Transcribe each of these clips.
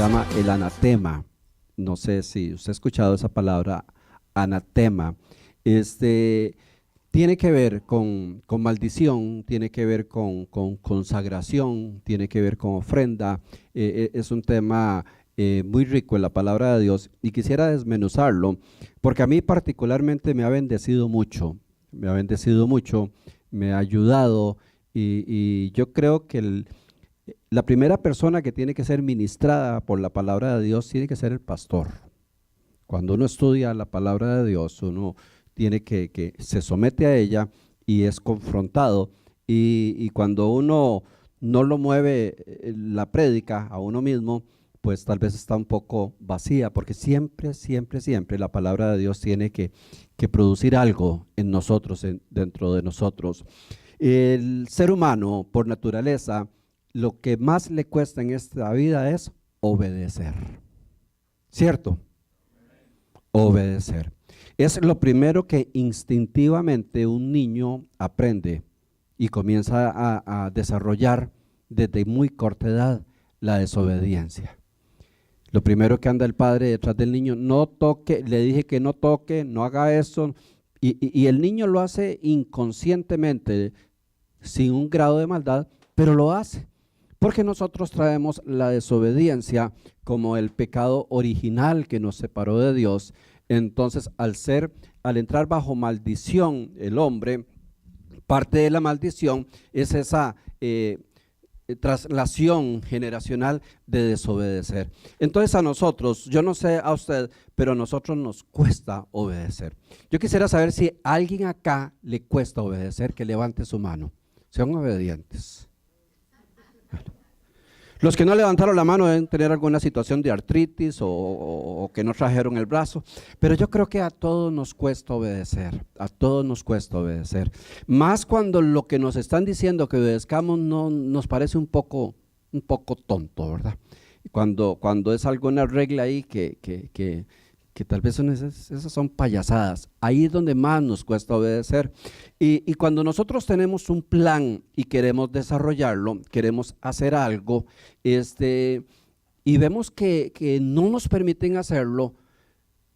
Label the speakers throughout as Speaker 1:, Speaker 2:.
Speaker 1: llama el anatema. No sé si usted ha escuchado esa palabra, anatema. Tiene que ver con maldición, tiene que ver con consagración, tiene que ver con ofrenda. Es un tema muy rico en la palabra de Dios y quisiera desmenuzarlo porque a mí particularmente me ha bendecido mucho, me ha ayudado y yo creo que la primera persona que tiene que ser ministrada por la palabra de Dios tiene que ser el pastor. Cuando uno estudia la palabra de Dios, uno tiene que se somete a ella y es confrontado. Y cuando uno no lo mueve la prédica a uno mismo, pues tal vez está un poco vacía, porque siempre la palabra de Dios tiene que producir algo en nosotros, dentro de nosotros. El ser humano, por naturaleza, lo que más le cuesta en esta vida es obedecer, ¿cierto? Obedecer. Es lo primero que instintivamente un niño aprende y comienza a desarrollar desde muy corta edad, la desobediencia. Lo primero que anda el padre detrás del niño, no toque, le dije que no toque, no haga eso, y el niño lo hace inconscientemente, sin un grado de maldad, pero lo hace. Porque nosotros traemos la desobediencia como el pecado original que nos separó de Dios. Entonces, al entrar bajo maldición el hombre, parte de la maldición es esa traslación generacional de desobedecer. Entonces a nosotros, yo no sé a usted, pero a nosotros nos cuesta obedecer. Yo quisiera saber si a alguien acá le cuesta obedecer, que levante su mano. Sean obedientes. Los que no levantaron la mano deben tener alguna situación de artritis o que no trajeron el brazo, pero yo creo que a todos nos cuesta obedecer, a todos nos cuesta obedecer. Más cuando lo que nos están diciendo que obedezcamos no nos parece un poco tonto, ¿verdad? Cuando es alguna regla ahí que tal vez esas son payasadas, ahí es donde más nos cuesta obedecer. Y cuando nosotros tenemos un plan y queremos desarrollarlo, queremos hacer algo, y vemos que no nos permiten hacerlo,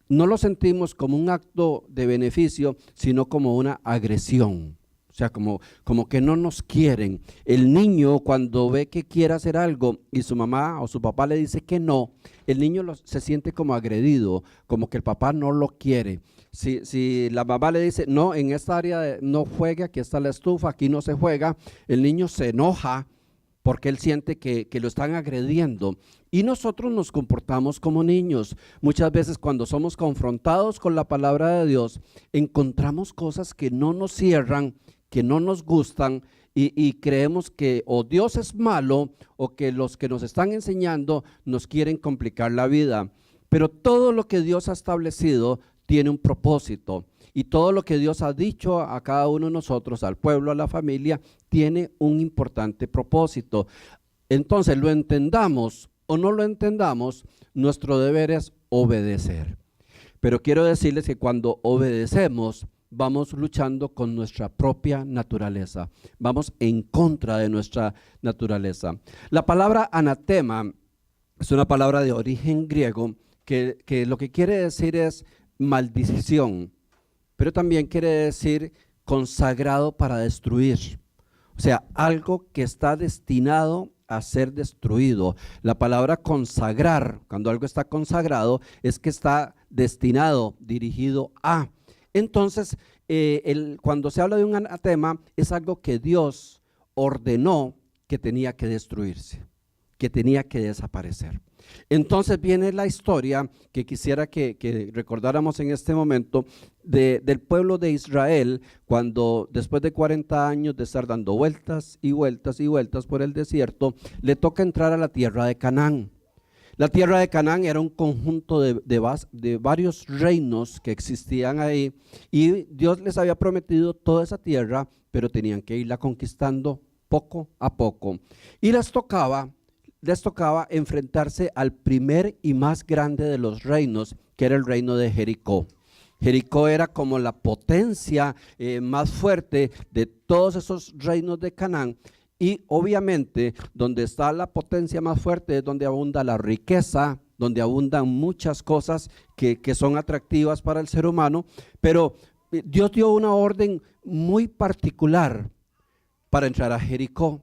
Speaker 1: no lo sentimos como un acto de beneficio, sino como una agresión. O sea, como que no nos quieren. El niño cuando ve que quiere hacer algo y su mamá o su papá le dice que no, el niño se siente como agredido, como que el papá no lo quiere. Si la mamá le dice, no, en esta área no juegue, aquí está la estufa, aquí no se juega, el niño se enoja porque él siente que lo están agrediendo. Y nosotros nos comportamos como niños. Muchas veces cuando somos confrontados con la palabra de Dios, encontramos cosas que no nos cierran, que no nos gustan y creemos que o Dios es malo o que los que nos están enseñando nos quieren complicar la vida. Pero todo lo que Dios ha establecido tiene un propósito y todo lo que Dios ha dicho a cada uno de nosotros, al pueblo, a la familia, tiene un importante propósito. Entonces, lo entendamos o no lo entendamos, nuestro deber es obedecer. Pero quiero decirles que cuando obedecemos, vamos luchando con nuestra propia naturaleza, vamos en contra de nuestra naturaleza. La palabra anatema es una palabra de origen griego que lo que quiere decir es maldición, pero también quiere decir consagrado para destruir. O sea, algo que está destinado a ser destruido. La palabra consagrar, cuando algo está consagrado, es que está destinado, dirigido a. Entonces, cuando se habla de un anatema, es algo que Dios ordenó que tenía que destruirse, que tenía que desaparecer. Entonces viene la historia que quisiera que recordáramos en este momento del pueblo de Israel, cuando después de 40 años de estar dando vueltas y vueltas y vueltas por el desierto, le toca entrar a la tierra de Canaán. La tierra de Canaán era un conjunto de varios reinos que existían ahí y Dios les había prometido toda esa tierra, pero tenían que irla conquistando poco a poco. Y les tocaba enfrentarse al primer y más grande de los reinos, que era el reino de Jericó. Jericó era como la potencia más fuerte de todos esos reinos de Canaán. Y obviamente donde está la potencia más fuerte es donde abunda la riqueza, donde abundan muchas cosas que son atractivas para el ser humano, pero Dios dio una orden muy particular para entrar a Jericó.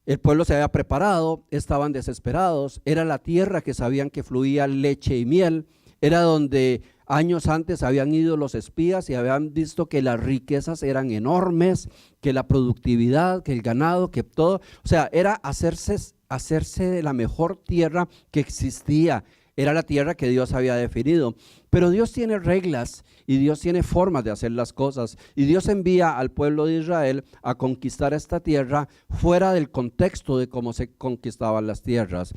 Speaker 1: El pueblo se había preparado, estaban desesperados, era la tierra que sabían que fluía leche y miel, era donde años antes habían ido los espías y habían visto que las riquezas eran enormes, que la productividad, que el ganado, que todo, o sea, era hacerse de la mejor tierra que existía. Era la tierra que Dios había definido. Pero Dios tiene reglas y Dios tiene formas de hacer las cosas. Y Dios envía al pueblo de Israel a conquistar esta tierra fuera del contexto de cómo se conquistaban las tierras.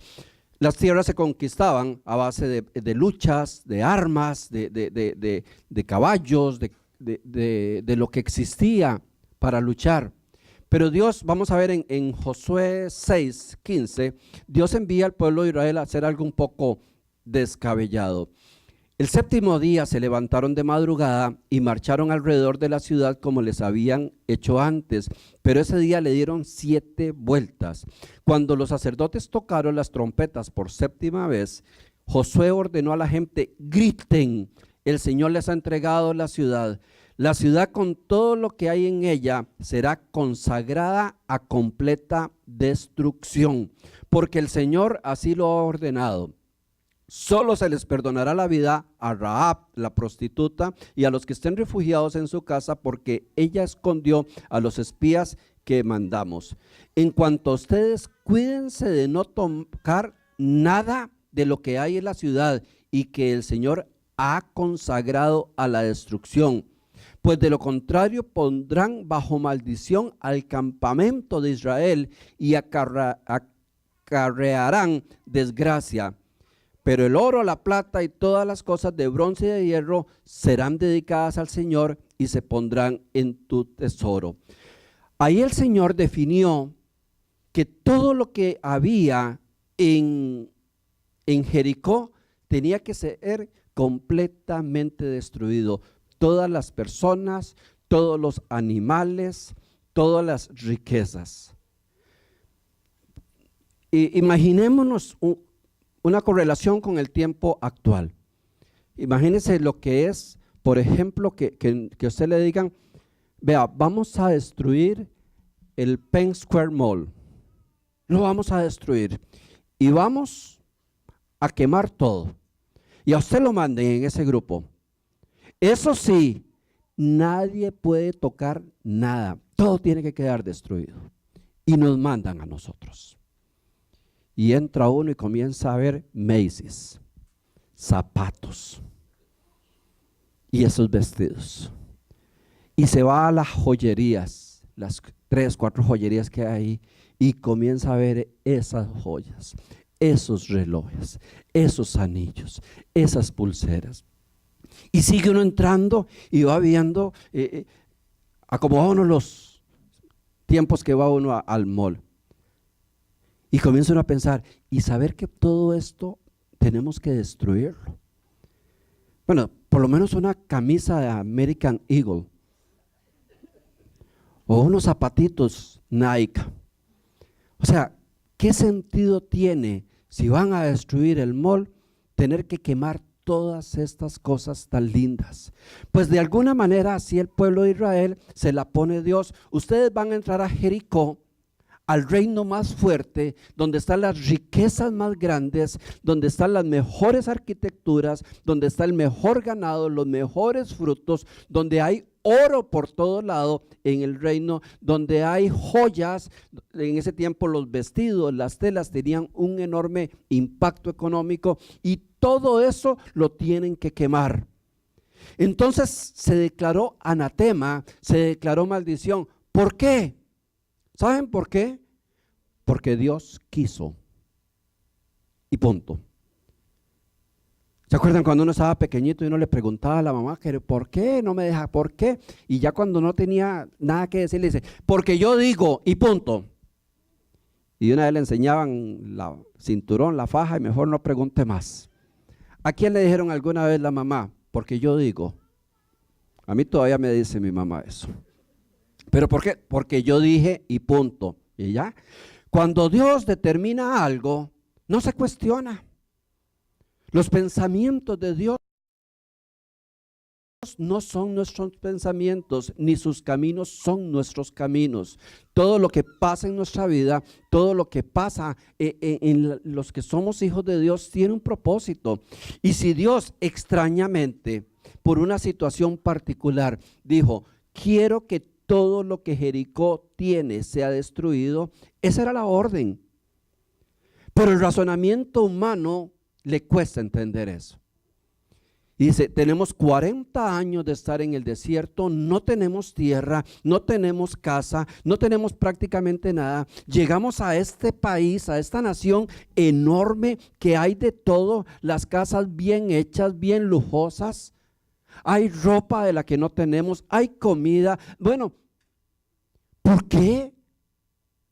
Speaker 1: Las tierras se conquistaban a base de luchas, de armas, de caballos, de lo que existía para luchar. Pero Dios, vamos a ver en Josué 6:15, Dios envía al pueblo de Israel a hacer algo un poco descabellado. El séptimo día se levantaron de madrugada y marcharon alrededor de la ciudad como les habían hecho antes, pero ese día le dieron 7 vueltas. Cuando los sacerdotes tocaron las trompetas por séptima vez, Josué ordenó a la gente: griten, el Señor les ha entregado la ciudad. La ciudad con todo lo que hay en ella será consagrada a completa destrucción, porque el Señor así lo ha ordenado. Solo se les perdonará la vida a Rahab, la prostituta, y a los que estén refugiados en su casa, porque ella escondió a los espías que mandamos. En cuanto a ustedes, cuídense de no tocar nada de lo que hay en la ciudad y que el Señor ha consagrado a la destrucción, pues de lo contrario pondrán bajo maldición al campamento de Israel y acarrearán desgracia. Pero el oro, la plata y todas las cosas de bronce y de hierro serán dedicadas al Señor y se pondrán en tu tesoro. Ahí el Señor definió que todo lo que había en Jericó tenía que ser completamente destruido. Todas las personas, todos los animales, todas las riquezas. Imaginémonos una correlación con el tiempo actual. Imagínense lo que es, por ejemplo, que usted le digan: vea, vamos a destruir el Penn Square Mall. Lo vamos a destruir y vamos a quemar todo. Y a usted lo manden en ese grupo. Eso sí, nadie puede tocar nada. Todo tiene que quedar destruido. Y nos mandan a nosotros. Y entra uno y comienza a ver Macy's, zapatos y esos vestidos. Y se va a las joyerías, las 3, 4 joyerías que hay ahí, y comienza a ver esas joyas, esos relojes, esos anillos, esas pulseras. Y sigue uno entrando y va viendo, acomoda uno los tiempos que va uno al mall. Y comienza uno a pensar y saber que todo esto tenemos que destruirlo. Bueno, por lo menos una camisa de American Eagle o unos zapatitos Nike. O sea, ¿qué sentido tiene si van a destruir el mall tener que quemar todas estas cosas tan lindas? Pues de alguna manera así el pueblo de Israel se la pone Dios. Ustedes van a entrar a Jericó, al reino más fuerte, donde están las riquezas más grandes, donde están las mejores arquitecturas, donde está el mejor ganado, los mejores frutos, donde hay oro por todo lado en el reino, donde hay joyas. En ese tiempo los vestidos, las telas tenían un enorme impacto económico y todo eso lo tienen que quemar. Entonces se declaró anatema, se declaró maldición. ¿Por qué? ¿Saben por qué? Porque Dios quiso. Y punto. ¿Se acuerdan cuando uno estaba pequeñito y uno le preguntaba a la mamá que ¿por qué no me deja? ¿Por qué? Y ya cuando no tenía nada que decir le dice: porque yo digo y punto. Y una vez le enseñaban la cinturón, la faja, y mejor no pregunte más. ¿A quién le dijeron alguna vez la mamá? Porque yo digo. A mí todavía me dice mi mamá eso. ¿Pero por qué? Porque yo dije y punto. Y ya. Cuando Dios determina algo, no se cuestiona. Los pensamientos de Dios no son nuestros pensamientos, ni sus caminos son nuestros caminos. Todo lo que pasa en nuestra vida, todo lo que pasa en los que somos hijos de Dios tiene un propósito. Y si Dios extrañamente, por una situación particular, dijo, quiero que todo lo que Jericó tiene sea destruido, esa era la orden. Pero el razonamiento humano le cuesta entender eso. Dice, tenemos 40 años de estar en el desierto, no tenemos tierra, no tenemos casa, no tenemos prácticamente nada. Llegamos a este país, a esta nación enorme que hay de todo, las casas bien hechas, bien lujosas. Hay ropa de la que no tenemos, hay comida. Bueno, ¿por qué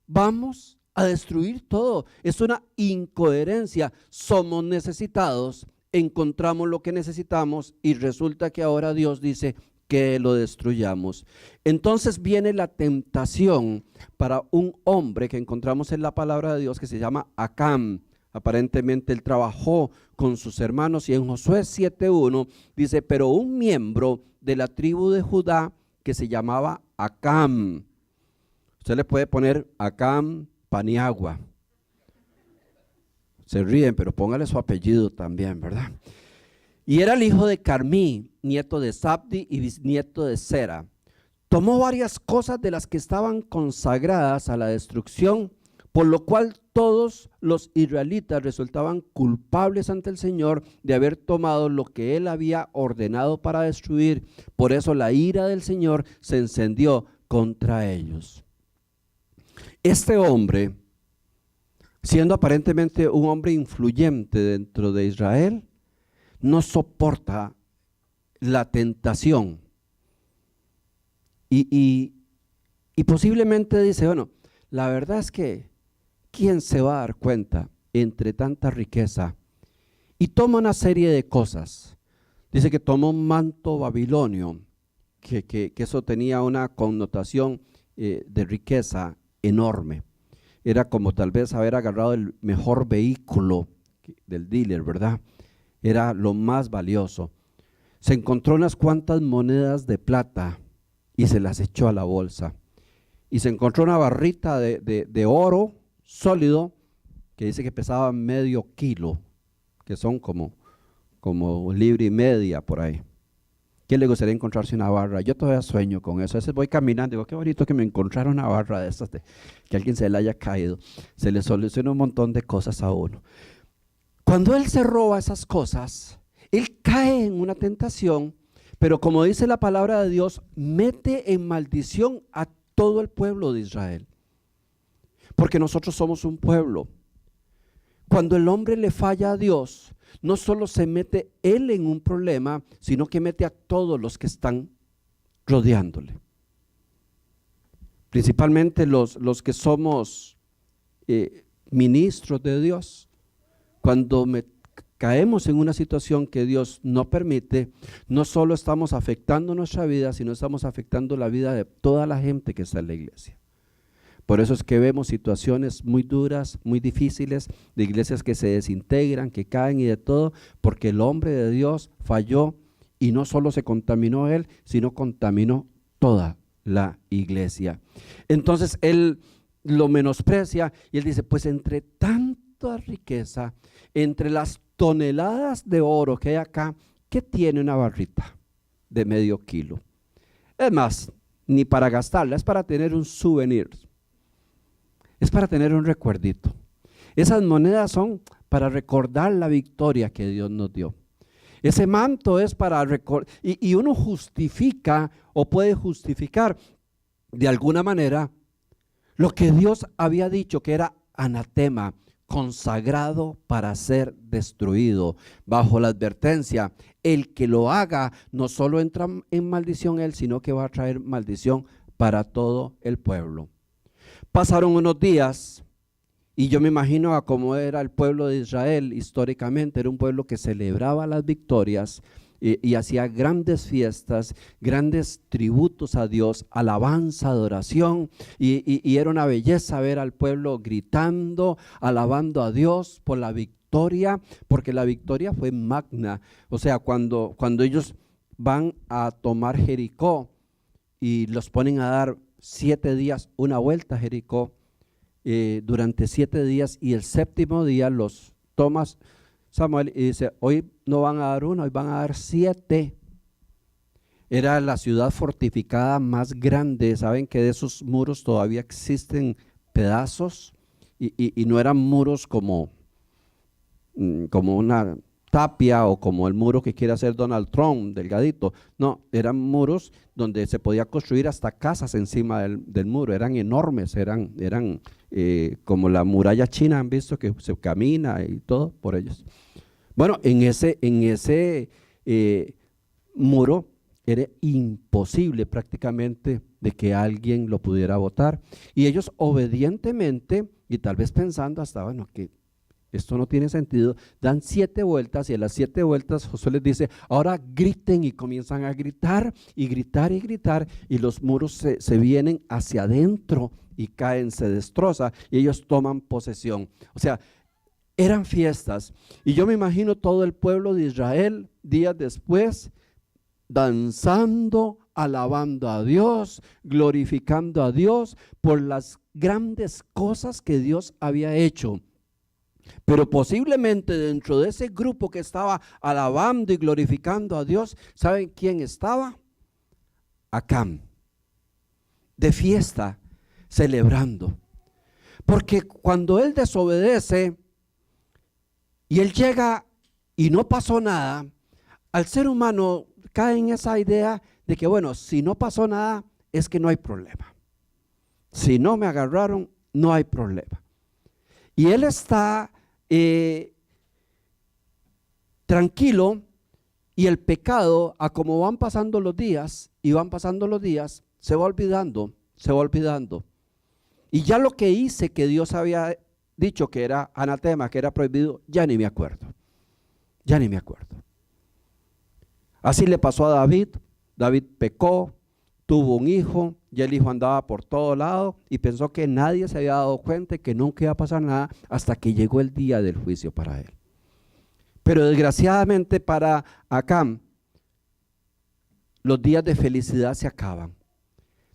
Speaker 1: vamos a destruir todo? Es una incoherencia. Somos necesitados, encontramos lo que necesitamos y resulta que ahora Dios dice que lo destruyamos. Entonces viene la tentación para un hombre que encontramos en la palabra de Dios que se llama Acán. Aparentemente él trabajó con sus hermanos y en Josué 7:1 dice, pero un miembro de la tribu de Judá que se llamaba Acán. Usted le puede poner Acán Paniagua. Se ríen, pero póngale su apellido también, ¿verdad? Y era el hijo de Carmí, nieto de Zabdi y bisnieto de Sera. Tomó varias cosas de las que estaban consagradas a la destrucción, por lo cual todos los israelitas resultaban culpables ante el Señor de haber tomado lo que él había ordenado para destruir. Por eso la ira del Señor se encendió contra ellos. Este hombre, siendo aparentemente un hombre influyente dentro de Israel, no soporta la tentación y posiblemente dice, bueno, la verdad es que ¿quién se va a dar cuenta entre tanta riqueza? Y toma una serie de cosas. Dice que tomó un manto babilonio, que eso tenía una connotación de riqueza enorme. Era como tal vez haber agarrado el mejor vehículo del dealer, ¿verdad? Era lo más valioso. Se encontró unas cuantas monedas de plata y se las echó a la bolsa. Y se encontró una barrita de oro sólido que dice que pesaba medio kilo, que son como libra y media por ahí. ¿Quién le gustaría encontrarse una barra? Yo todavía sueño con eso. A veces voy caminando y digo, qué bonito que me encontrara una barra de estas, que alguien se le haya caído. Se le soluciona un montón de cosas a uno. Cuando él se roba esas cosas, él cae en una tentación, pero como dice la palabra de Dios, mete en maldición a todo el pueblo de Israel. Porque nosotros somos un pueblo. Cuando el hombre le falla a Dios, no solo se mete él en un problema, sino que mete a todos los que están rodeándole. Principalmente los que somos ministros de Dios. Cuando caemos en una situación que Dios no permite, no solo estamos afectando nuestra vida, sino estamos afectando la vida de toda la gente que está en la iglesia. Por eso es que vemos situaciones muy duras, muy difíciles, de iglesias que se desintegran, que caen y de todo, porque el hombre de Dios falló y no solo se contaminó él, sino contaminó toda la iglesia. Entonces él lo menosprecia y él dice, pues entre tanta riqueza, entre las toneladas de oro que hay acá, ¿qué tiene una barrita de medio kilo? Es más, ni para gastarla, es para tener un souvenir. Es para tener un recuerdito. Esas monedas son para recordar la victoria que Dios nos dio. Ese manto es para recordar, y uno justifica o puede justificar de alguna manera lo que Dios había dicho que era anatema, consagrado para ser destruido, bajo la advertencia, el que lo haga no solo entra en maldición él, sino que va a traer maldición para todo el pueblo. Pasaron unos días y yo me imagino a cómo era el pueblo de Israel históricamente. Era un pueblo que celebraba las victorias, y hacía grandes fiestas, grandes tributos a Dios, alabanza, adoración, y era una belleza ver al pueblo gritando, alabando a Dios por la victoria, porque la victoria fue magna. O sea, cuando ellos van a tomar Jericó y los ponen a dar 7 días una vuelta a Jericó, durante 7 días, y el séptimo día los tomas Samuel y dice, hoy no van a dar uno, hoy van a dar 7. Era la ciudad fortificada más grande. Saben que de esos muros todavía existen pedazos, y no eran muros como una tapia o como el muro que quiere hacer Donald Trump, delgadito. No, eran muros donde se podía construir hasta casas encima del muro. Eran enormes, eran como la muralla china, han visto que se camina y todo por ellos. Bueno, en ese muro era imposible prácticamente de que alguien lo pudiera botar, y ellos obedientemente, y tal vez pensando hasta, bueno, que esto no tiene sentido, dan 7 vueltas, y a las 7 vueltas Josué les dice, ahora griten, y comienzan a gritar y gritar y gritar, y los muros se vienen hacia adentro y caen, se destroza, y ellos toman posesión. O sea, eran fiestas, y yo me imagino todo el pueblo de Israel días después danzando, alabando a Dios, glorificando a Dios por las grandes cosas que Dios había hecho. Pero posiblemente dentro de ese grupo que estaba alabando y glorificando a Dios, ¿saben quién estaba? Acán, de fiesta, celebrando. Porque cuando él desobedece y él llega y no pasó nada, al ser humano cae en esa idea de que, bueno, si no pasó nada, es que no hay problema. Si no me agarraron, no hay problema. Y él está tranquilo, y el pecado, a como van pasando los días y van pasando los días, se va olvidando, se va olvidando. Y ya lo que hice, que Dios había dicho que era anatema, que era prohibido, ya ni me acuerdo, ya ni me acuerdo. Así le pasó a David. David pecó, tuvo un hijo, y el hijo andaba por todo lado y pensó que nadie se había dado cuenta, que nunca iba a pasar nada, hasta que llegó el día del juicio para él. Pero desgraciadamente para Acán, los días de felicidad se acaban.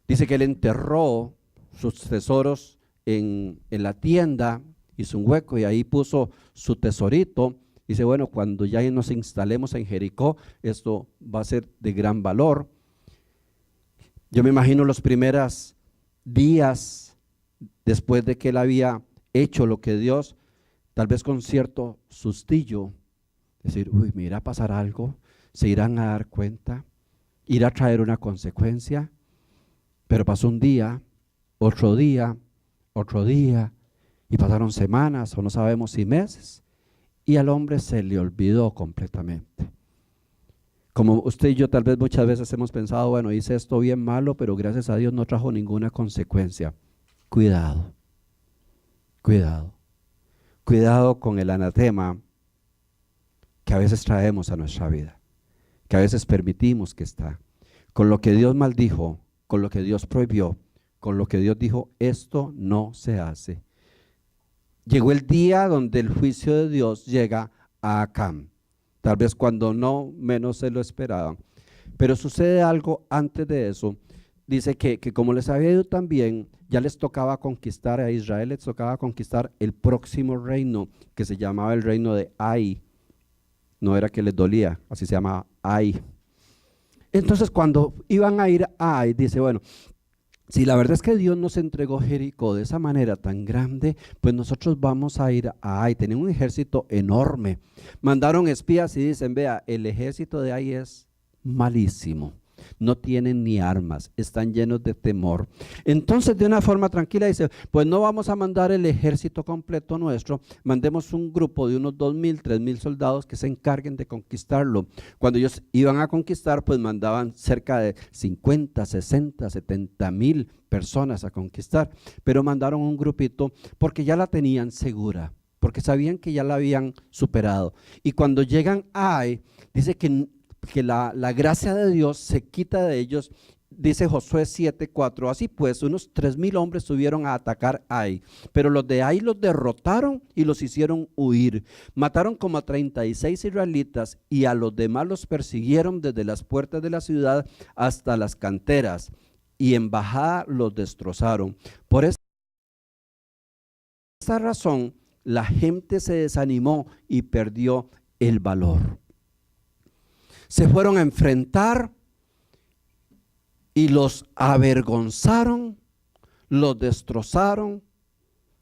Speaker 1: Dice que él enterró sus tesoros en la tienda, hizo un hueco y ahí puso su tesorito. Dice, bueno, cuando ya nos instalemos en Jericó, esto va a ser de gran valor. Yo me imagino los primeros días después de que él había hecho lo que Dios, tal vez con cierto sustillo, decir, uy, me irá a pasar algo, se irán a dar cuenta, irá a traer una consecuencia. Pero pasó un día, otro día, y pasaron semanas o no sabemos si meses, y al hombre se le olvidó completamente. Como usted y yo tal vez muchas veces hemos pensado, bueno, hice esto bien malo, pero gracias a Dios no trajo ninguna consecuencia. Cuidado, cuidado, cuidado con el anatema que a veces traemos a nuestra vida, que a veces permitimos que está, con lo que Dios maldijo, con lo que Dios prohibió, con lo que Dios dijo, esto no se hace. Llegó el día donde el juicio de Dios llega a Acán, tal vez cuando no menos se lo esperaban. Pero sucede algo antes de eso. Dice que como les había ido tan bien, ya les tocaba conquistar a Israel, les tocaba conquistar el próximo reino, que se llamaba el reino de Ai. No era que les dolía, así se llamaba Ai. Entonces cuando iban a ir a Ai, dice, bueno, si la verdad es que Dios nos entregó Jericó de esa manera tan grande, pues nosotros vamos a ir a Ai. Tenían un ejército enorme. Mandaron espías y dicen, vea, el ejército de Ai es malísimo. No tienen ni armas, están llenos de temor. Entonces de una forma tranquila dice, pues no vamos a mandar el ejército completo nuestro, mandemos un grupo de unos 2,000, 3,000 soldados que se encarguen de conquistarlo. Cuando ellos iban a conquistar, pues mandaban cerca de 50, 60, 70,000 personas a conquistar, pero mandaron un grupito porque ya la tenían segura, porque sabían que ya la habían superado. Y cuando llegan a Ai, dice que que la gracia de Dios se quita de ellos. Dice Josué 7:4, así pues, unos 3,000 hombres subieron a atacar a Ai, pero los de Ai los derrotaron y los hicieron huir. Mataron como a 36 israelitas y a los demás los persiguieron desde las puertas de la ciudad hasta las canteras y en bajada los destrozaron. Por esta razón, la gente se desanimó y perdió el valor. Se fueron a enfrentar y los avergonzaron, los destrozaron.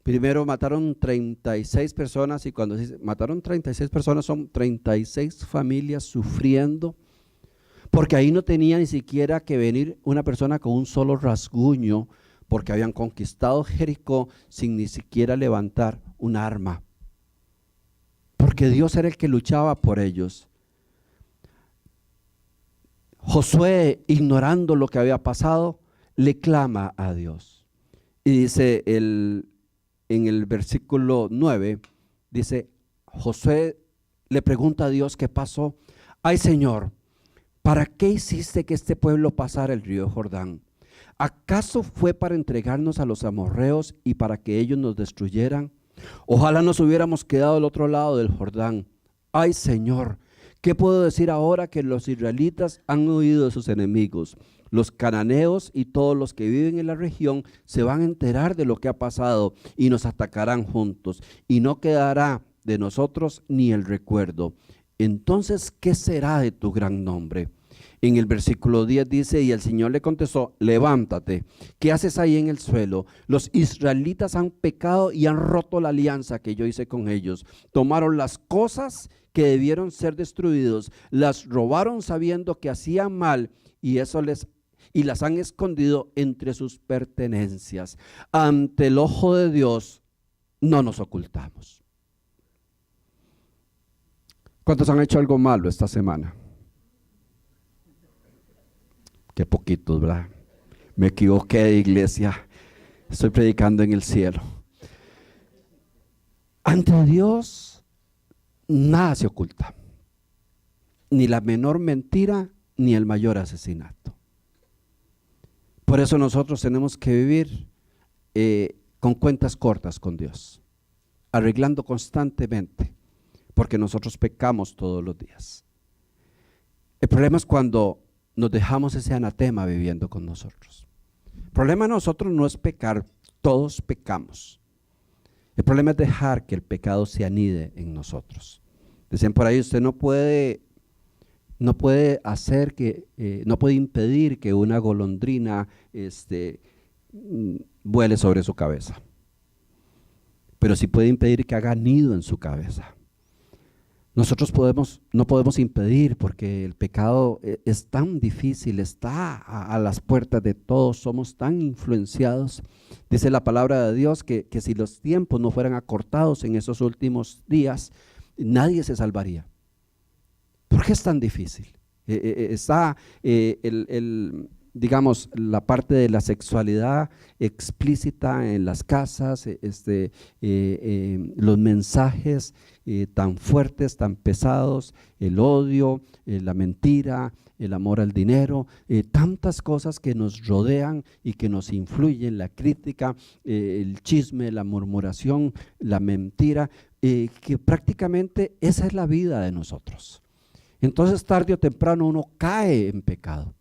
Speaker 1: Primero mataron 36 personas y cuando se mataron 36 personas son 36 familias sufriendo, porque ahí no tenía ni siquiera que venir una persona con un solo rasguño, porque habían conquistado Jericó sin ni siquiera levantar un arma, porque Dios era el que luchaba por ellos. Josué, ignorando lo que había pasado, le clama a Dios. Y dice en el versículo 9, dice, Josué le pregunta a Dios qué pasó. Ay, Señor, ¿para qué hiciste que este pueblo pasara el río Jordán? ¿Acaso fue para entregarnos a los amorreos y para que ellos nos destruyeran? Ojalá nos hubiéramos quedado al otro lado del Jordán. Ay, Señor, ¿qué puedo decir ahora que los israelitas han huido de sus enemigos? Los cananeos y todos los que viven en la región se van a enterar de lo que ha pasado y nos atacarán juntos, y no quedará de nosotros ni el recuerdo. Entonces, ¿qué será de tu gran nombre? En el versículo 10 dice, y el Señor le contestó, levántate, ¿qué haces ahí en el suelo? Los israelitas han pecado y han roto la alianza que yo hice con ellos. Tomaron las cosas que debieron ser destruidos, las robaron sabiendo que hacían mal y las han escondido entre sus pertenencias. Ante el ojo de Dios no nos ocultamos. ¿Cuántos han hecho algo malo esta semana? Qué poquitos, ¿verdad? Me equivoqué de iglesia. Estoy predicando en el cielo. Ante Dios nada se oculta. Ni la menor mentira, ni el mayor asesinato. Por eso nosotros tenemos que vivir con cuentas cortas con Dios, arreglando constantemente, porque nosotros pecamos todos los días. El problema es cuando nos dejamos ese anatema viviendo con nosotros. El problema de nosotros no es pecar, todos pecamos. El problema es dejar que el pecado se anide en nosotros. Dicen por ahí, usted no puede hacer no puede impedir que una golondrina vuele sobre su cabeza, pero sí puede impedir que haga nido en su cabeza. Nosotros no podemos impedir, porque el pecado es tan difícil, está a las puertas de todos, somos tan influenciados. Dice la palabra de Dios que si los tiempos no fueran acortados en esos últimos días, nadie se salvaría. ¿Por qué es tan difícil? Está digamos, la parte de la sexualidad explícita en las casas, los mensajes tan fuertes, tan pesados, el odio, la mentira, el amor al dinero, tantas cosas que nos rodean y que nos influyen, la crítica, el chisme, la murmuración, la mentira, que prácticamente esa es la vida de nosotros. Entonces tarde o temprano uno cae en pecado.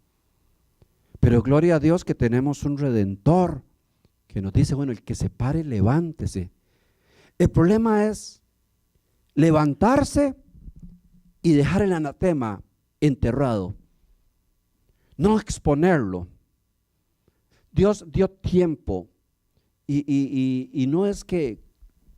Speaker 1: Pero gloria a Dios que tenemos un Redentor que nos dice, bueno, el que se pare, levántese. El problema es levantarse y dejar el anatema enterrado, no exponerlo. Dios dio tiempo y no es que,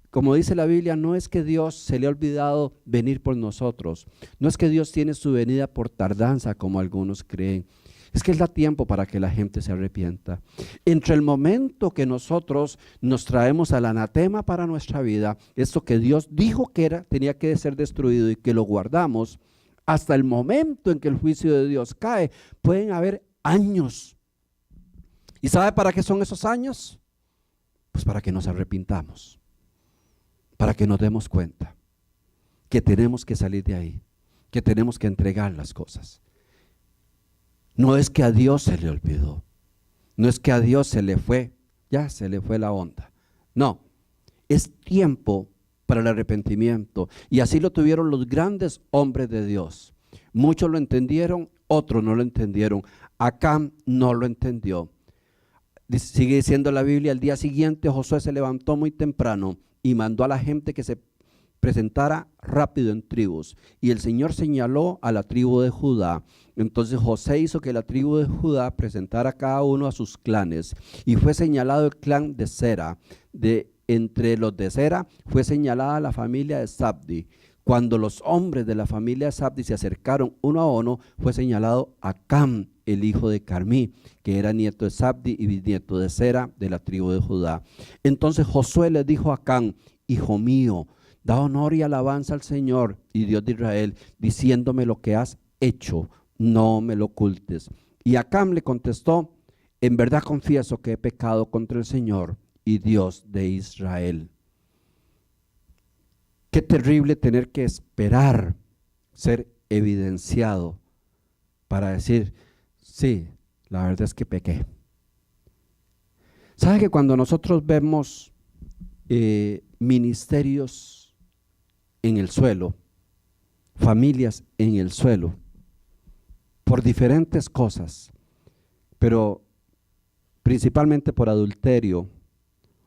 Speaker 1: como dice la Biblia, no es que Dios se le ha olvidado venir por nosotros, no es que Dios tiene su venida por tardanza como algunos creen. Es que Él da tiempo para que la gente se arrepienta. Entre el momento que nosotros nos traemos al anatema para nuestra vida, esto que Dios dijo que tenía que ser destruido y que lo guardamos, hasta el momento en que el juicio de Dios cae, pueden haber años. ¿Y sabe para qué son esos años? Pues para que nos arrepintamos, para que nos demos cuenta que tenemos que salir de ahí, que tenemos que entregar las cosas. No es que a Dios se le olvidó, no es que a Dios se le fue, ya se le fue la onda. No, es tiempo para el arrepentimiento, y así lo tuvieron los grandes hombres de Dios. Muchos lo entendieron, otros no lo entendieron. Acán no lo entendió. Sigue diciendo la Biblia, al día siguiente Josué se levantó muy temprano y mandó a la gente que se presentara rápido en tribus, y el Señor señaló a la tribu de Judá. Entonces José hizo que la tribu de Judá presentara cada uno a sus clanes, y fue señalado el clan de Zera. Entre los de Zera fue señalada la familia de Zabdi. Cuando los hombres de la familia de Zabdi se acercaron uno a uno, fue señalado Acán, el hijo de Carmí, que era nieto de Zabdi y bisnieto de Zera, de la tribu de Judá. Entonces Josué le dijo a Acán: hijo mío, da honor y alabanza al Señor y Dios de Israel, diciéndome lo que has hecho, no me lo ocultes. Y Acán le contestó: en verdad confieso que he pecado contra el Señor y Dios de Israel. Qué terrible tener que esperar ser evidenciado para decir, sí, la verdad es que pequé. ¿Sabe que cuando nosotros vemos ministerios en el suelo, familias en el suelo, por diferentes cosas, pero principalmente por adulterio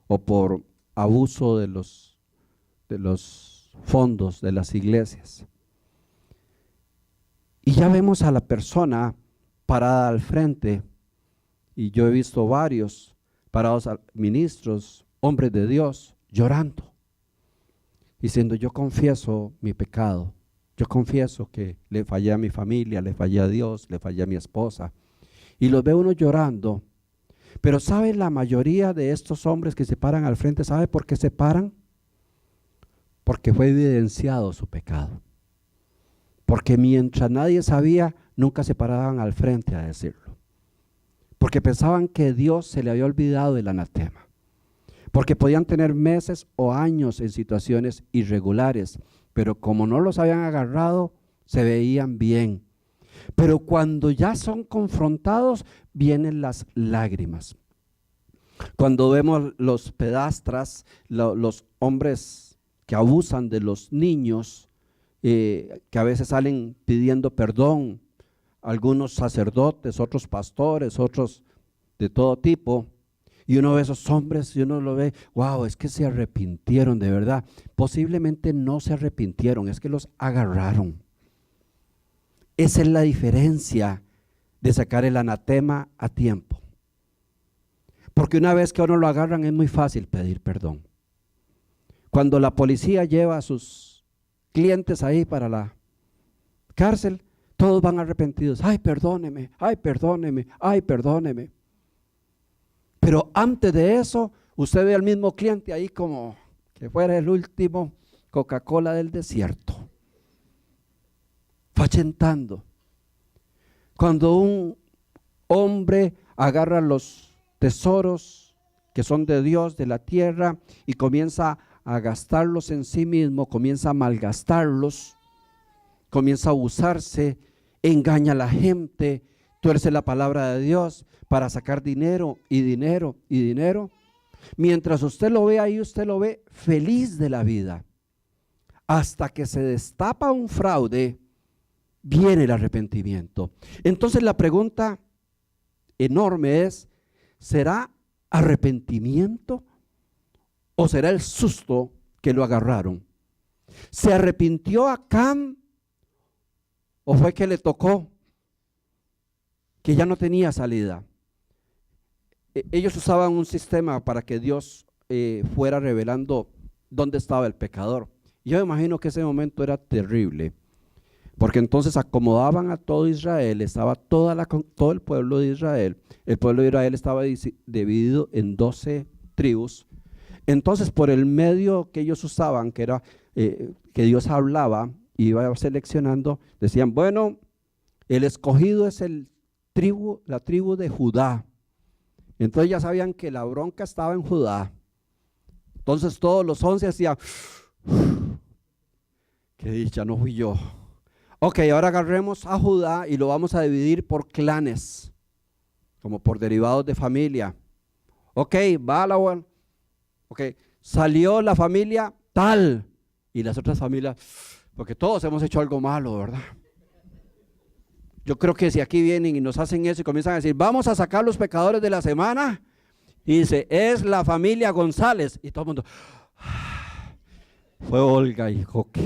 Speaker 1: o por abuso de los fondos de las iglesias, y ya vemos a la persona parada al frente, y yo he visto varios parados, ministros, hombres de Dios, llorando, diciendo: yo confieso mi pecado, yo confieso que le fallé a mi familia, le fallé a Dios, le fallé a mi esposa, y los ve uno llorando. Pero ¿sabe la mayoría de estos hombres que se paran al frente? ¿Sabe por qué se paran? Porque fue evidenciado su pecado. Porque mientras nadie sabía, nunca se paraban al frente a decirlo. Porque pensaban que Dios se le había olvidado del anatema. Porque podían tener meses o años en situaciones irregulares, pero como no los habían agarrado, se veían bien. Pero cuando ya son confrontados, vienen las lágrimas. Cuando vemos los pedastras, los hombres que abusan de los niños, que a veces salen pidiendo perdón, algunos sacerdotes, otros pastores, otros de todo tipo, y uno ve esos hombres y uno lo ve, wow, es que se arrepintieron de verdad. Posiblemente no se arrepintieron, es que los agarraron. Esa es la diferencia de sacar el anatema a tiempo. Porque una vez que a uno lo agarran es muy fácil pedir perdón. Cuando la policía lleva a sus clientes ahí para la cárcel, todos van arrepentidos. Ay, perdóneme, ay, perdóneme, ay, perdóneme. Pero antes de eso, usted ve al mismo cliente ahí como que fuera el último Coca-Cola del desierto, fachentando. Cuando un hombre agarra los tesoros que son de Dios, de la tierra, y comienza a gastarlos en sí mismo, comienza a malgastarlos, comienza a abusarse, engaña a la gente, tuerce la palabra de Dios para sacar dinero y dinero y dinero. Mientras usted lo ve ahí, usted lo ve feliz de la vida. Hasta que se destapa un fraude, viene el arrepentimiento. Entonces la pregunta enorme es: ¿será arrepentimiento o será el susto que lo agarraron? ¿Se arrepintió Acán o fue que le tocó, que ya no tenía salida? Ellos usaban un sistema para que Dios fuera revelando dónde estaba el pecador. Yo me imagino que ese momento era terrible, porque entonces acomodaban a todo Israel, estaba todo el pueblo de Israel. El pueblo de Israel estaba dividido en 12 tribus. Entonces, por el medio que ellos usaban, que era que Dios hablaba, iba seleccionando, decían: bueno, el escogido es la tribu de Judá. Entonces ya sabían que la bronca estaba en Judá. Entonces todos los 11 hacían: qué dicha, no fui yo. Ok, ahora agarremos a Judá y lo vamos a dividir por clanes, como por derivados de familia. Ok, va la buena. Ok, salió la familia tal y las otras familias, porque todos hemos hecho algo malo, ¿verdad? Yo creo que si aquí vienen y nos hacen eso y comienzan a decir, vamos a sacar los pecadores de la semana, y dice, es la familia González, y todo el mundo, fue Olga y Joque.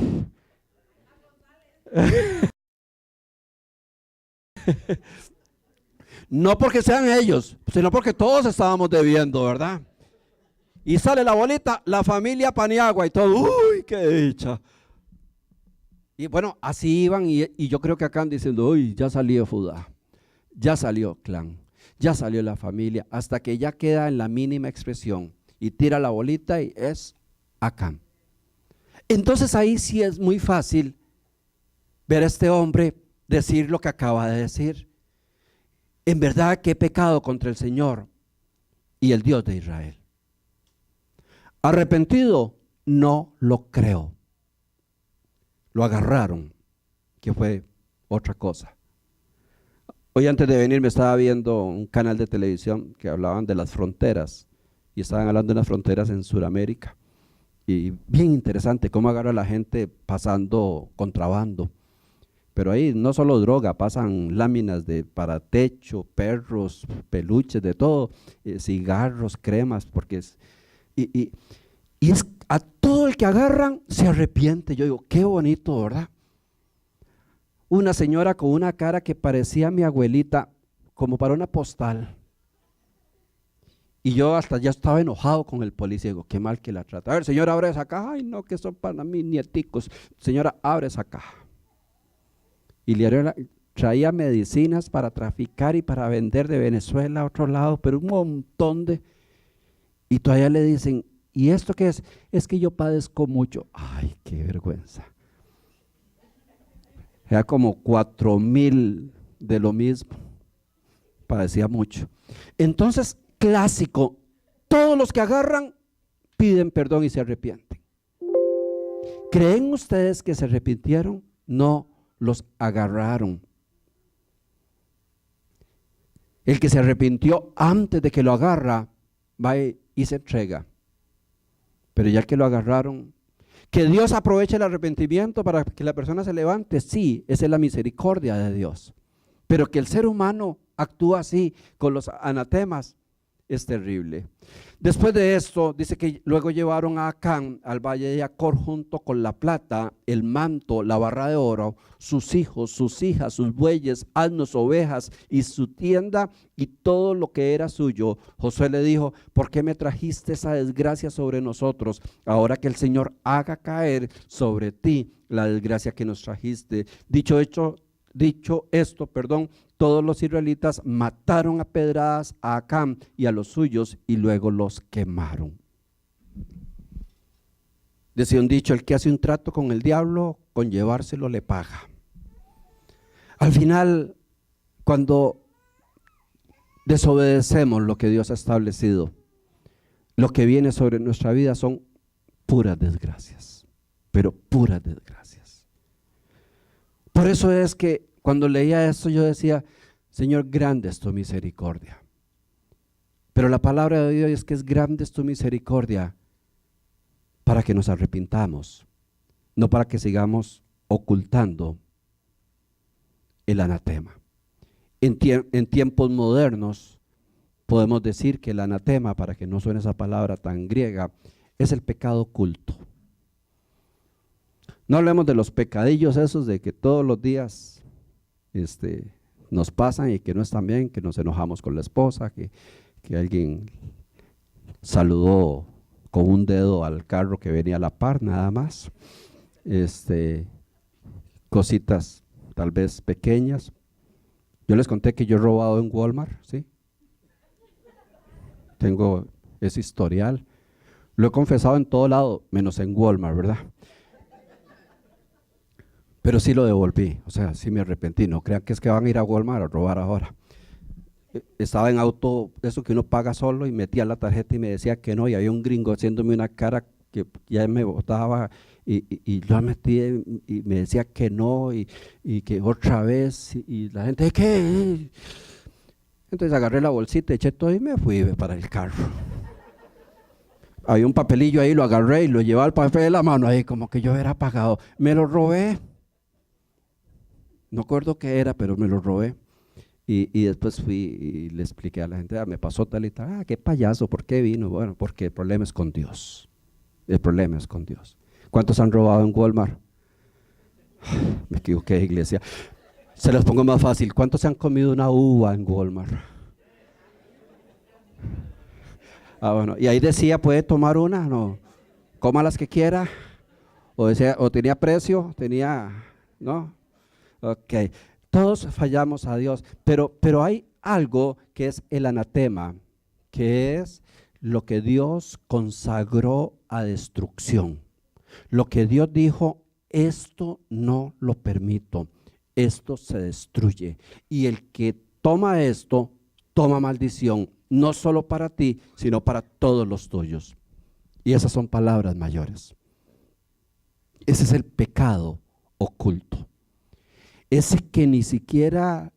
Speaker 1: No porque sean ellos, sino porque todos estábamos debiendo, ¿verdad? Y sale la bolita, la familia Paniagua y todo, uy, qué dicha. Y bueno, así iban y yo creo que acá diciendo, uy, ya salió Judá, ya salió clan, ya salió la familia, hasta que ya queda en la mínima expresión y tira la bolita y es Acán. Entonces ahí sí es muy fácil ver a este hombre decir lo que acaba de decir. En verdad que he pecado contra el Señor y el Dios de Israel. Arrepentido, no lo creo. Lo agarraron, que fue otra cosa. Hoy antes de venir me estaba viendo un canal de televisión que hablaban de las fronteras y estaban hablando de las fronteras en Sudamérica. Y bien interesante cómo agarra a la gente pasando contrabando. Pero ahí no solo droga, pasan láminas para techo, perros, peluches, de todo, cigarros, cremas, porque y es a todo el que agarran se arrepiente. Yo digo, qué bonito, ¿verdad? Una señora con una cara que parecía a mi abuelita, como para una postal. Y yo hasta ya estaba enojado con el policía. Digo, qué mal que la trata. A ver, señora, abre esa caja. Ay, no, que son para mis nieticos. Señora, abre esa caja. Y traía medicinas para traficar y para vender de Venezuela a otro lado, pero un montón de... Y todavía le dicen, ¿y esto qué es? Es que yo padezco mucho. Ay, qué vergüenza. Era como 4,000 de lo mismo. Padecía mucho. Entonces, clásico, todos los que agarran piden perdón y se arrepienten. ¿Creen ustedes que se arrepintieron? No, los agarraron. El que se arrepintió antes de que lo agarra, va y se entrega. Pero ya que lo agarraron, que Dios aproveche el arrepentimiento para que la persona se levante, sí, esa es la misericordia de Dios. Pero que el ser humano actúa así con los anatemas es terrible. Después de esto, dice que luego llevaron a Acán al valle de Acor junto con la plata, el manto, la barra de oro, sus hijos, sus hijas, sus bueyes, asnos, ovejas y su tienda y todo lo que era suyo. Josué le dijo, ¿por qué me trajiste esa desgracia sobre nosotros? Ahora que el Señor haga caer sobre ti la desgracia que nos trajiste. Dicho esto, todos los israelitas mataron a pedradas a Acán y a los suyos y luego los quemaron. Decía un dicho, el que hace un trato con el diablo, con llevárselo le paga. Al final, cuando desobedecemos lo que Dios ha establecido, lo que viene sobre nuestra vida son puras desgracias, pero puras desgracias. Por eso es que cuando leía esto yo decía, Señor, grande es tu misericordia. Pero la palabra de Dios es que es grande es tu misericordia para que nos arrepintamos, no para que sigamos ocultando el anatema. En tiempos modernos podemos decir que el anatema, para que no suene esa palabra tan griega, es el pecado oculto. No hablemos de los pecadillos esos de que todos los días nos pasan y que no están bien, que nos enojamos con la esposa, que alguien saludó con un dedo al carro que venía a la par, nada más. Cositas tal vez pequeñas. Yo les conté que yo he robado en Walmart, ¿sí? Tengo ese historial. Lo he confesado en todo lado, menos en Walmart, ¿verdad? Pero sí lo devolví, o sea, sí me arrepentí. No crean que es que van a ir a Walmart a robar ahora. Estaba en auto, eso que uno paga solo, y metía la tarjeta y me decía que no, y había un gringo haciéndome una cara que ya me botaba y lo metí y me decía que no y que otra vez y la gente, ¿qué? Entonces agarré la bolsita, eché todo y me fui para el carro. Había un papelillo ahí, lo agarré y lo llevaba al papel de la mano ahí, como que yo era pagado. Me lo robé. No acuerdo qué era, pero me lo robé. Y después fui y le expliqué a la gente, me pasó tal y tal. Qué payaso, ¿por qué vino? Bueno, porque el problema es con Dios. El problema es con Dios. ¿Cuántos han robado en Walmart? Me equivoqué, iglesia. Se los pongo más fácil. ¿Cuántos se han comido una uva en Walmart? Bueno. Y ahí decía, ¿puede tomar una? No. Coma las que quiera. O decía, o tenía precio, ¿no? Ok. Todos fallamos a Dios, pero hay algo que es el anatema, que es lo que Dios consagró a destrucción. Lo que Dios dijo, esto no lo permito, esto se destruye. Y el que toma esto, toma maldición, no solo para ti, sino para todos los tuyos. Y esas son palabras mayores. Ese es el pecado oculto. Ese que ni siquiera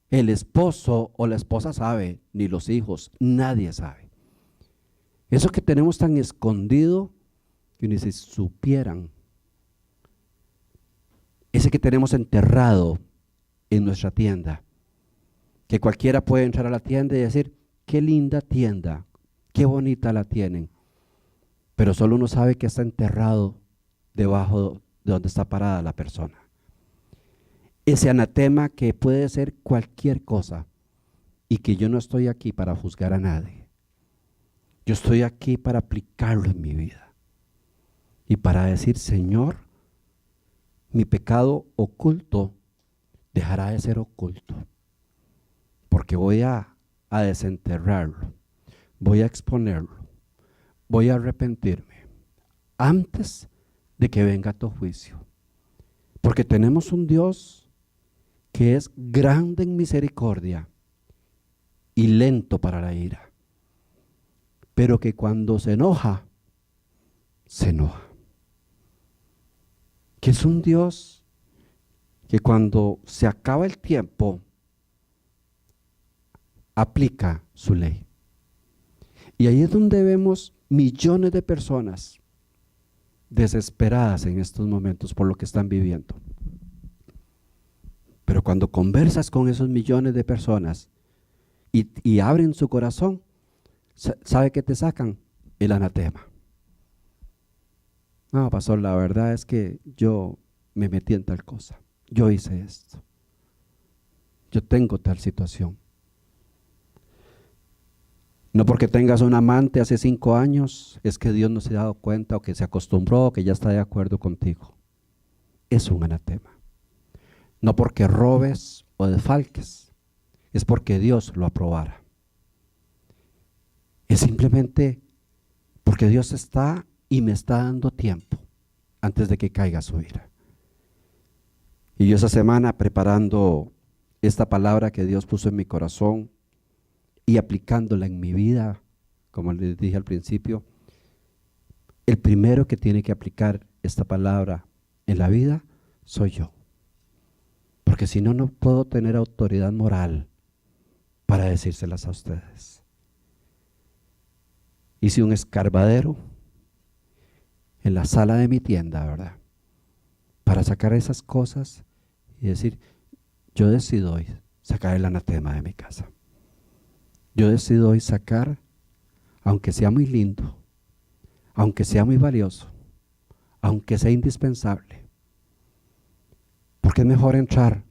Speaker 1: el esposo o la esposa sabe, ni los hijos, nadie sabe. Eso que tenemos tan escondido que ni si supieran. Ese que tenemos enterrado en nuestra tienda, que cualquiera puede entrar a la tienda y decir, qué linda tienda, qué bonita la tienen, pero solo uno sabe que está enterrado debajo de donde está parada la persona. Ese anatema que puede ser cualquier cosa y que yo no estoy aquí para juzgar a nadie. Yo estoy aquí para aplicarlo en mi vida y para decir, Señor, mi pecado oculto dejará de ser oculto porque voy a desenterrarlo, voy a exponerlo, voy a arrepentirme antes de que venga tu juicio. Porque tenemos un Dios que es grande en misericordia y lento para la ira, pero que cuando se enoja, se enoja. Que es un Dios que cuando se acaba el tiempo, aplica su ley. Y ahí es donde vemos millones de personas desesperadas en estos momentos por lo que están viviendo. Pero cuando conversas con esos millones de personas y abren su corazón, ¿sabe qué te sacan? El anatema. No, pastor, la verdad es que yo me metí en tal cosa. Yo hice esto. Yo tengo tal situación. No porque tengas un amante hace 5 años, es que Dios no se ha dado cuenta o que se acostumbró o que ya está de acuerdo contigo. Es un anatema. No porque robes o desfalques, es porque Dios lo aprobara. Es simplemente porque Dios está y me está dando tiempo antes de que caiga su ira. Y yo esa semana preparando esta palabra que Dios puso en mi corazón y aplicándola en mi vida, como les dije al principio, el primero que tiene que aplicar esta palabra en la vida soy yo. Porque si no, no puedo tener autoridad moral para decírselas a ustedes. Hice un escarbadero en la sala de mi tienda, ¿verdad? Para sacar esas cosas y decir, yo decido hoy sacar el anatema de mi casa. Yo decido hoy sacar, aunque sea muy lindo, aunque sea muy valioso, aunque sea indispensable. Porque es mejor entrar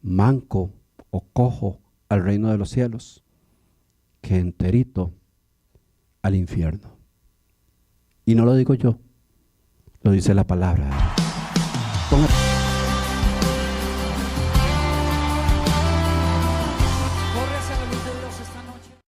Speaker 1: manco o cojo al reino de los cielos que enterito al infierno. Y no lo digo yo, lo dice la palabra. Póngase.